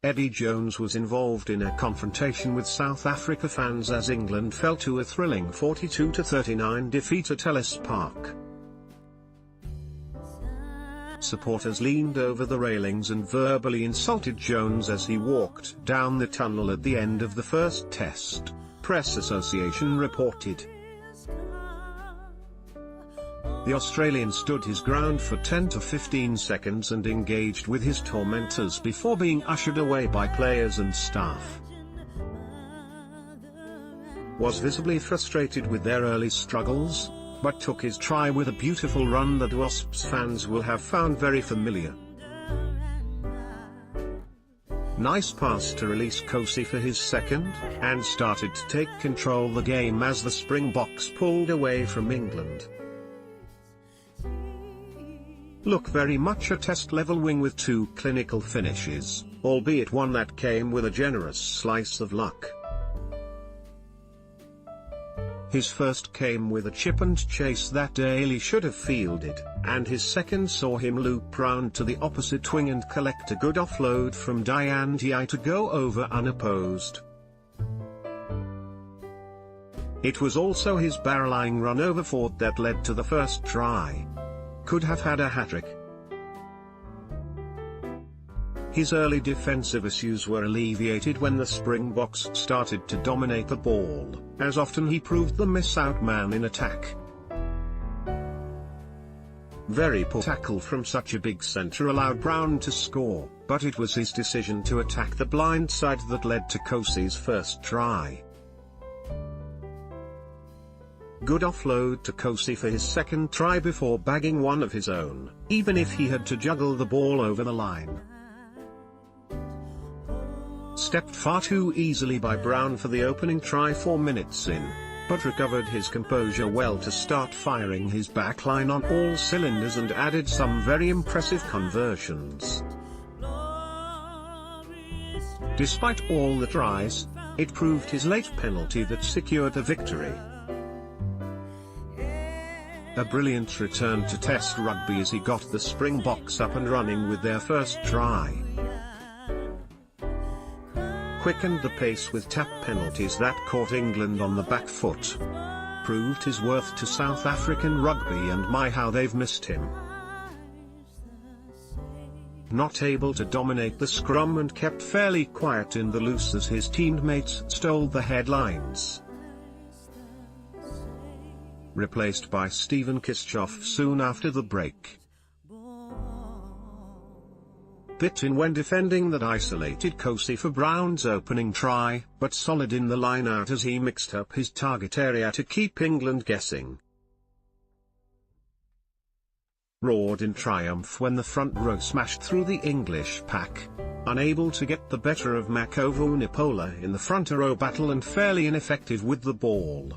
Eddie Jones was involved in a confrontation with South Africa fans as England fell to a thrilling 42-39 defeat at Ellis Park. Supporters leaned over the railings and verbally insulted Jones as he walked down the tunnel at the end of the first test, Press Association reported. The Australian stood his ground for 10 to 15 seconds and engaged with his tormentors before being ushered away by players and staff. Was visibly frustrated with their early struggles, but took his try with a beautiful run that Wasps fans will have found very familiar. Nice pass to release Kosi for his second, and started to take control of the game as the Springboks pulled away from England. Look, very much a test-level wing with two clinical finishes, albeit one that came with a generous slice of luck. His first came with a chip and chase that Daly should have fielded, and his second saw him loop round to the opposite wing and collect a good offload from Diane Ti to go over unopposed. It was also his barreling run over Ford that led to the first try. Could have had a hat-trick. His early defensive issues were alleviated when the Springboks started to dominate the ball, as often he proved the miss-out man in attack. Very poor tackle from such a big centre allowed Brown to score, but it was his decision to attack the blind side that led to Kosi's first try. Good offload to Kosi for his second try before bagging one of his own, even if he had to juggle the ball over the line. Stepped far too easily by Brown for the opening try 4 minutes in, but recovered his composure well to start firing his backline on all cylinders and added some very impressive conversions. Despite all the tries, it proved his late penalty that secured the victory. A brilliant return to Test rugby as he got the Springboks up and running with their first try. Quickened the pace with tap penalties that caught England on the back foot. Proved his worth to South African rugby, and my how they've missed him. Not able to dominate the scrum and kept fairly quiet in the loose as his teammates stole the headlines. Replaced by Stephen Kischoff soon after the break. Bit in when defending that isolated Kosi for Brown's opening try, but solid in the line-out as he mixed up his target area to keep England guessing. Roared in triumph when the front row smashed through the English pack, unable to get the better of Makovo Nipola in the front row battle and fairly ineffective with the ball.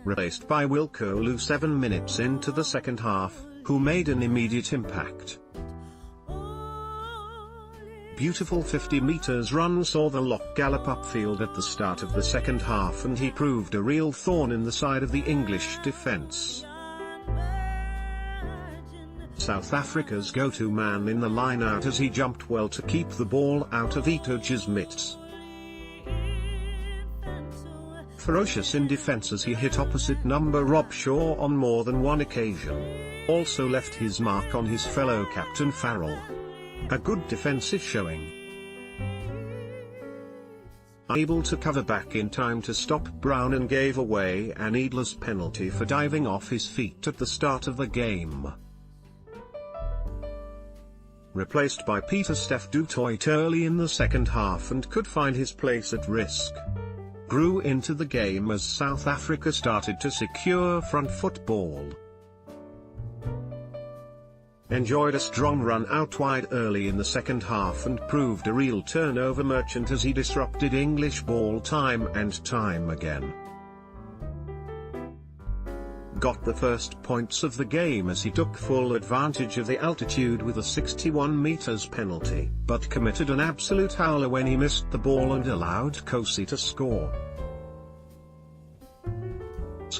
Replaced by Wilco Lu 7 minutes into the second half, who made an immediate impact. Beautiful 50 meters run saw the lock gallop upfield at the start of the second half, and he proved a real thorn in the side of the English defence. South Africa's go-to man in the line-out as he jumped well to keep the ball out of Itoja's mitts. Ferocious in defence as he hit opposite number Rob Shaw on more than one occasion. Also left his mark on his fellow captain Farrell. A good defensive showing. Unable to cover back in time to stop Brown and gave away a needless penalty for diving off his feet at the start of the game. Replaced by Peter Steph du Toit early in the second half and could find his place at risk. Grew into the game as South Africa started to secure front football. Enjoyed a strong run out wide early in the second half and proved a real turnover merchant as he disrupted English ball time and time again. Got the first points of the game as he took full advantage of the altitude with a 61 meters penalty, but committed an absolute howler when he missed the ball and allowed Kosi to score.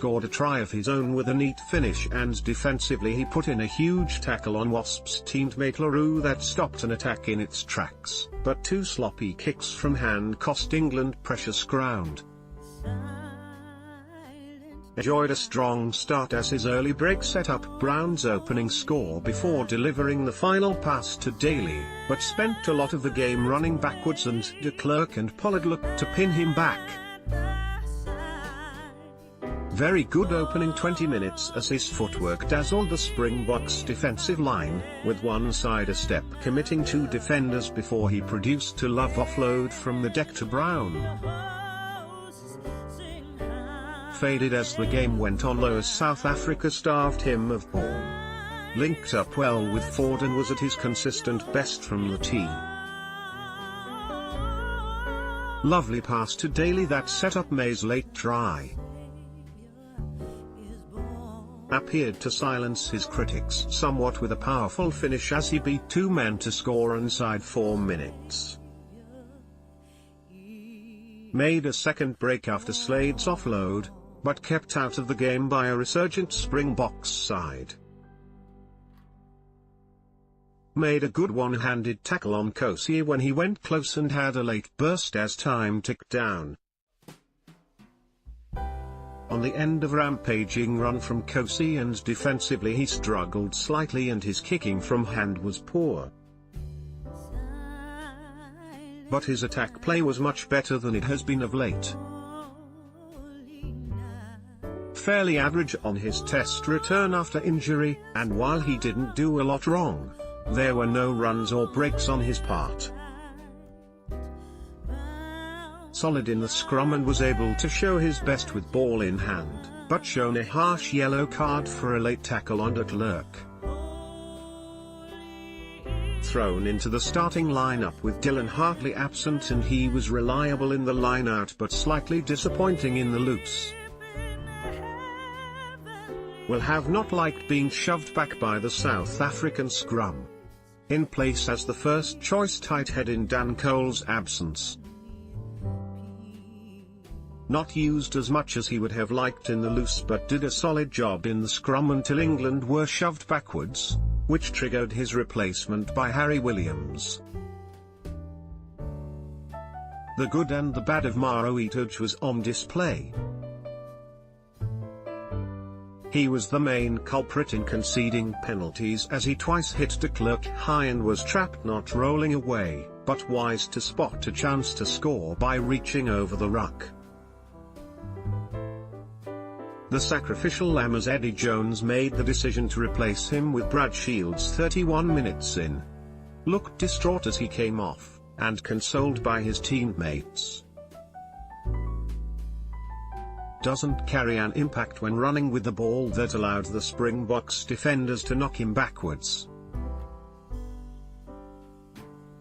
scored a try of his own with a neat finish, and defensively he put in a huge tackle on Wasps teammate LaRue that stopped an attack in its tracks, but two sloppy kicks from hand cost England precious ground. Enjoyed a strong start as his early break set up Brown's opening score before delivering the final pass to Daly, but spent a lot of the game running backwards, and de Klerk and Pollard looked to pin him back. Very good opening 20 minutes as his footwork dazzled the Springboks defensive line, with one side a step committing two defenders before he produced a love offload from the deck to Brown. Faded as the game went on low as South Africa starved him of ball. Linked up well with Ford and was at his consistent best from the tee. Lovely pass to Daly that set up May's late try. Appeared to silence his critics somewhat with a powerful finish as he beat two men to score inside 4 minutes. Made a second break after Slade's offload, but kept out of the game by a resurgent Springboks side. Made a good one-handed tackle on Kosi when he went close and had a late burst as time ticked down. On the end of a rampaging run from Kosi, and defensively he struggled slightly and his kicking from hand was poor. But his attack play was much better than it has been of late. Fairly average on his test return after injury, and while he didn't do a lot wrong, there were no runs or breaks on his part. Solid in the scrum and was able to show his best with ball in hand, but shown a harsh yellow card for a late tackle on de Klerk. Thrown into the starting lineup with Dylan Hartley absent, and he was reliable in the line-out but slightly disappointing in the loose. Will have not liked being shoved back by the South African scrum. In place as the first choice tight head in Dan Cole's absence. Not used as much as he would have liked in the loose, but did a solid job in the scrum until England were shoved backwards, which triggered his replacement by Harry Williams. The good and the bad of Maro Itoje was on display. He was the main culprit in conceding penalties as he twice hit de Klerk high and was trapped, not rolling away, but wise to spot a chance to score by reaching over the ruck. The sacrificial lamb as Eddie Jones made the decision to replace him with Brad Shields 31 minutes in. Looked distraught as he came off, and consoled by his teammates. Doesn't carry an impact when running with the ball that allowed the Springboks defenders to knock him backwards.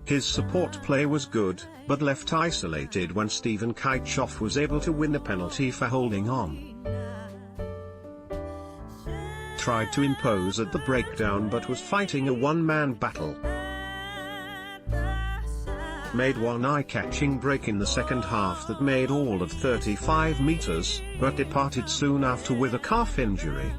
His support play was good, but left isolated when Stephen Kitechoff was able to win a penalty for holding on. Tried to impose at the breakdown but was fighting a one-man battle. Made one eye-catching break in the second half that made all of 35 meters, but departed soon after with a calf injury.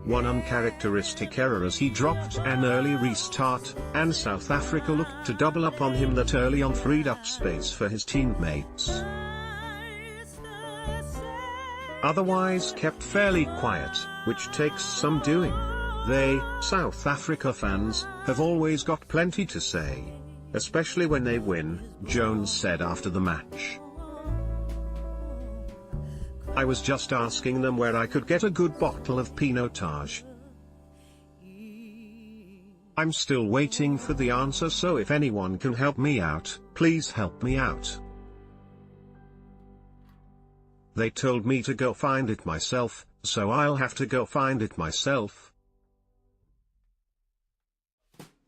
One uncharacteristic error as he dropped an early restart, and South Africa looked to double up on him that early on, freed up space for his teammates. Otherwise kept fairly quiet, which takes some doing. They, South Africa fans, have always got plenty to say. Especially when they win, Jones said after the match. I was just asking them where I could get a good bottle of Pinotage. I'm still waiting for the answer, so if anyone can help me out, please help me out. They told me to go find it myself, so I'll have to go find it myself.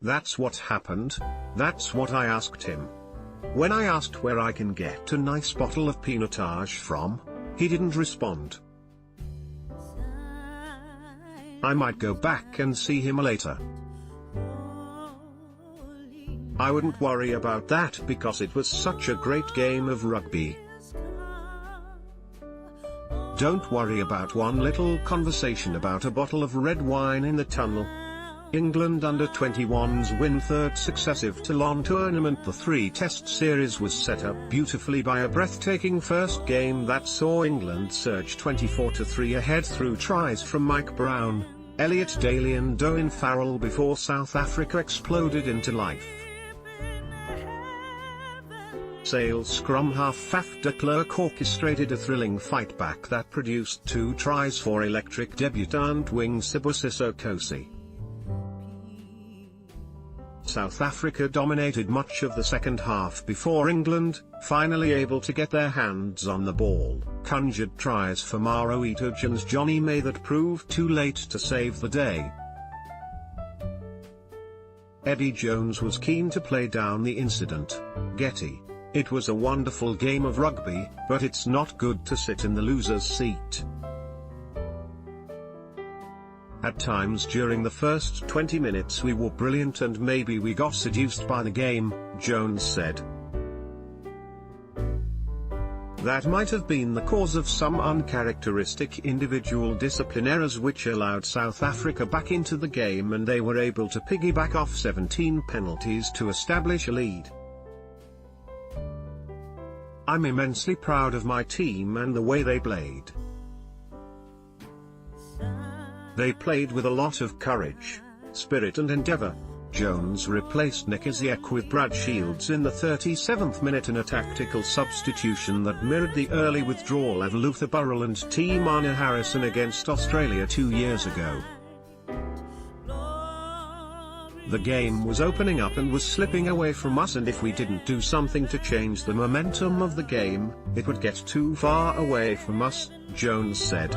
That's what happened, that's what I asked him. When I asked where I can get a nice bottle of Pinotage from, he didn't respond. I might go back and see him later. I wouldn't worry about that because it was such a great game of rugby. Don't worry about one little conversation about a bottle of red wine in the tunnel. England under-21s win third successive Toulon tournament. The three-test series was set up beautifully by a breathtaking first game that saw England surge 24-3 ahead through tries from Mike Brown, Elliot Daly and Owen Farrell before South Africa exploded into life. Sale's scrum half Faf de Klerk orchestrated a thrilling fight-back that produced 2 tries for electric debutant wing Sibusiso Kosi. South Africa dominated much of the second half before England, finally able to get their hands on the ball, conjured tries for Maro Itoje and Johnny May that proved too late to save the day. Eddie Jones was keen to play down the incident. Getty: "It was a wonderful game of rugby, but it's not good to sit in the loser's seat." At times during the first 20 minutes we were brilliant and maybe we got seduced by the game, Jones said. That might have been the cause of some uncharacteristic individual discipline errors which allowed South Africa back into the game and they were able to piggyback off 17 penalties to establish a lead. "I'm immensely proud of my team and the way they played. They played with a lot of courage, spirit and endeavour." Jones replaced Nick Isiekwe with Brad Shields in the 37th minute in a tactical substitution that mirrored the early withdrawal of Luther Burrell and Timana Harrison against Australia 2 years ago. The game was opening up and was slipping away from us, and if we didn't do something to change the momentum of the game, it would get too far away from us, Jones said.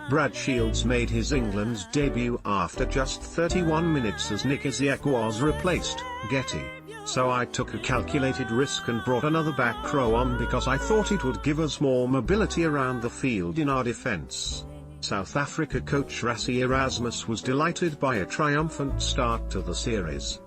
Brad Shields made his England's debut after just 31 minutes as Nick Isiekwe was replaced, Getty: "So I took a calculated risk and brought another back row on because I thought it would give us more mobility around the field in our defence." South Africa coach Rassie Erasmus was delighted by a triumphant start to the series.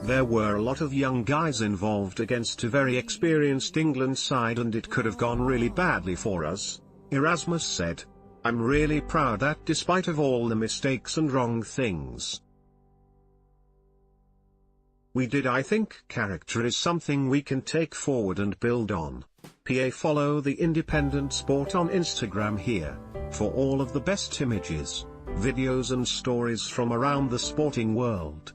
"There were a lot of young guys involved against a very experienced England side and it could have gone really badly for us," Erasmus said. "I'm really proud that despite of all the mistakes and wrong things we did, I think character is something we can take forward and build on." Follow the Independent Sport on Instagram here, for all of the best images, videos and stories from around the sporting world.